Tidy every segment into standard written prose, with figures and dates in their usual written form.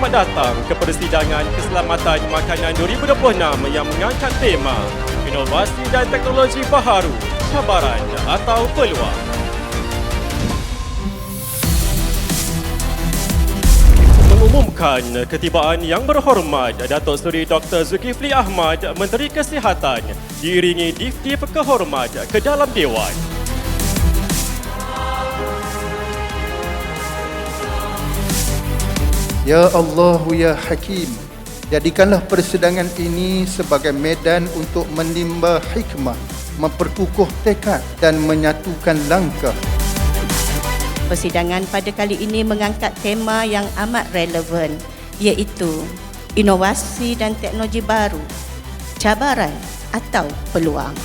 selamat datang ke persidangan keselamatan makanan 2026 yang mengangkat tema inovasi dan teknologi baharu, cabaran atau peluang. Mengumumkan ketibaan yang berhormat Datuk Seri Dr. Zulkifli Ahmad, Menteri Kesihatan, diiringi Dif-Dif kehormat ke dalam Dewan. Ya Allah, Ya Hakim, jadikanlah persidangan ini sebagai medan untuk menimba hikmah, memperkukuh tekad dan menyatukan langkah. Persidangan pada kali ini mengangkat tema yang amat relevan, iaitu inovasi dan teknologi baru, cabaran atau peluang.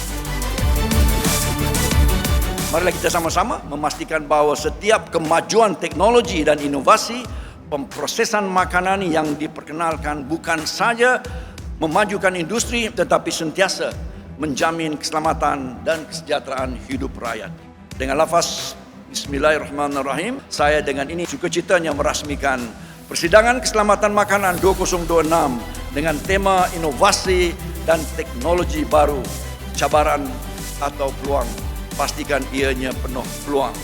Marilah kita sama-sama memastikan bahawa setiap kemajuan teknologi dan inovasi pemprosesan makanan yang diperkenalkan bukan saja memajukan industri tetapi sentiasa menjamin keselamatan dan kesejahteraan hidup rakyat. Dengan lafaz Bismillahirrahmanirrahim, saya dengan ini sukacitanya merasmikan Persidangan Keselamatan Makanan 2026 dengan tema inovasi dan teknologi baru, cabaran atau peluang. Pastikan ianya penuh peluang.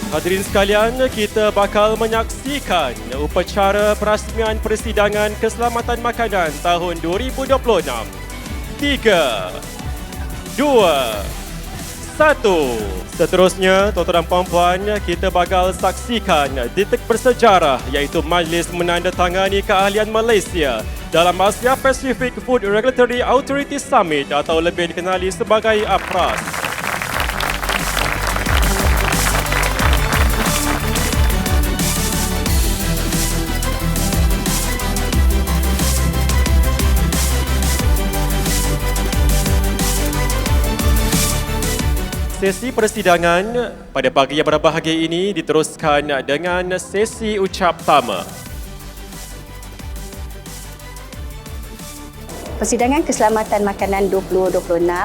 Hadirin sekalian, kita bakal menyaksikan upacara perasmian Persidangan Keselamatan Makanan tahun 2026. 3, 2, 1. Seterusnya, tuan-tuan dan puan-puan, kita bakal saksikan detik bersejarah iaitu Majlis menandatangani keahlian Malaysia dalam Asia Pacific Food Regulatory Authority Summit atau lebih dikenali sebagai APRAS. Sesi persidangan pada pagi yang berbahagia ini diteruskan dengan sesi ucap tama. Persidangan Keselamatan Makanan 2026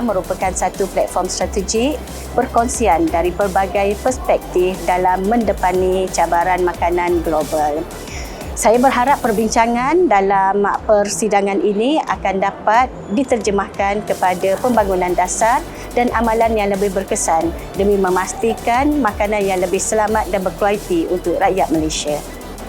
merupakan satu platform strategik perkongsian dari pelbagai perspektif dalam mendepani cabaran makanan global. Saya berharap perbincangan dalam persidangan ini akan dapat diterjemahkan kepada pembangunan dasar dan amalan yang lebih berkesan demi memastikan makanan yang lebih selamat dan berkualiti untuk rakyat Malaysia.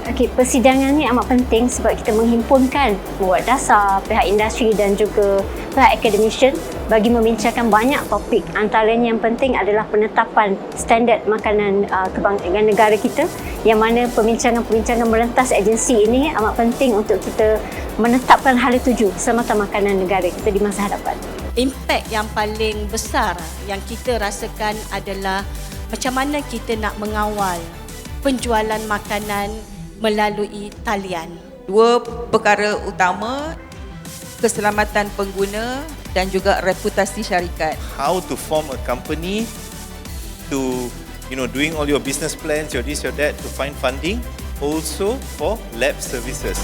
Okey, persidangan ni amat penting sebab kita menghimpunkan pembuat dasar, pihak industri dan juga pihak akademisian bagi membincangkan banyak topik. Antaranya yang penting adalah penetapan standard makanan kebanggaan negara kita, yang mana perbincangan-perbincangan merentas agensi ini amat penting untuk kita menetapkan hala tuju keselamatan makanan negara kita di masa hadapan. Impak yang paling besar yang kita rasakan adalah macam mana kita nak mengawal penjualan makanan melalui talian. Dua perkara utama, keselamatan pengguna dan juga reputasi syarikat. How to form a company, to doing all your business plans, your this, your that, to find funding, also for lab services.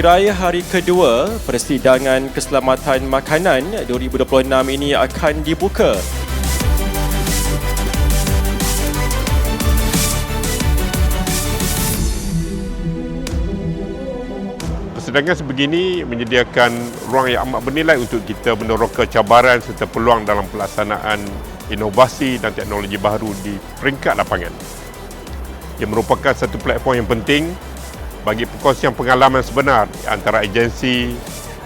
Tirai hari kedua Persidangan Keselamatan Makanan 2026 ini akan dibuka. Persidangan sebegini menyediakan ruang yang amat bernilai untuk kita meneroka cabaran serta peluang dalam pelaksanaan inovasi dan teknologi baru di peringkat lapangan. Ia merupakan satu platform yang penting bagi perkongsian pengalaman sebenar antara agensi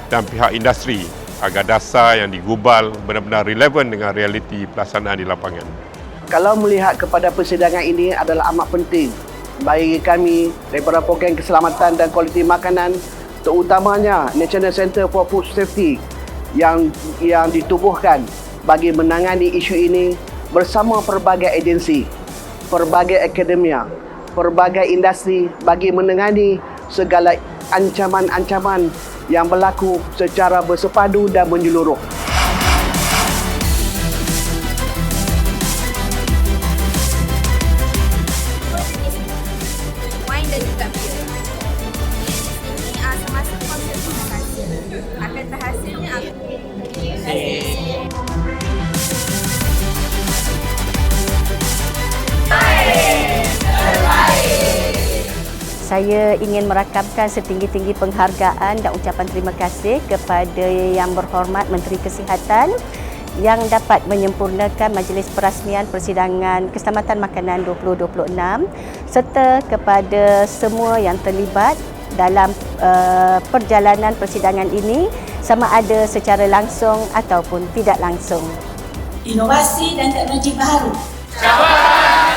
dan pihak industri agar dasar yang digubal benar-benar relevan dengan realiti pelaksanaan di lapangan. Kalau melihat kepada persidangan ini adalah amat penting bagi kami daripada Program Keselamatan dan Kualiti Makanan, terutamanya National Centre for Food Safety yang ditubuhkan bagi menangani isu ini bersama pelbagai agensi. pelbagai akademia, pelbagai industri bagi menangani segala ancaman-ancaman yang berlaku secara bersepadu dan menyeluruh. Wine dan juga beer. Ini semasa proses fermentasi akan terhasilnya Saya ingin merakamkan setinggi-tinggi penghargaan dan ucapan terima kasih kepada Yang Berhormat Menteri Kesihatan yang dapat menyempurnakan majlis perasmian persidangan Keselamatan Makanan 2026 serta kepada semua yang terlibat dalam perjalanan persidangan ini sama ada secara langsung ataupun tidak langsung. Inovasi dan teknologi baru. Cabaran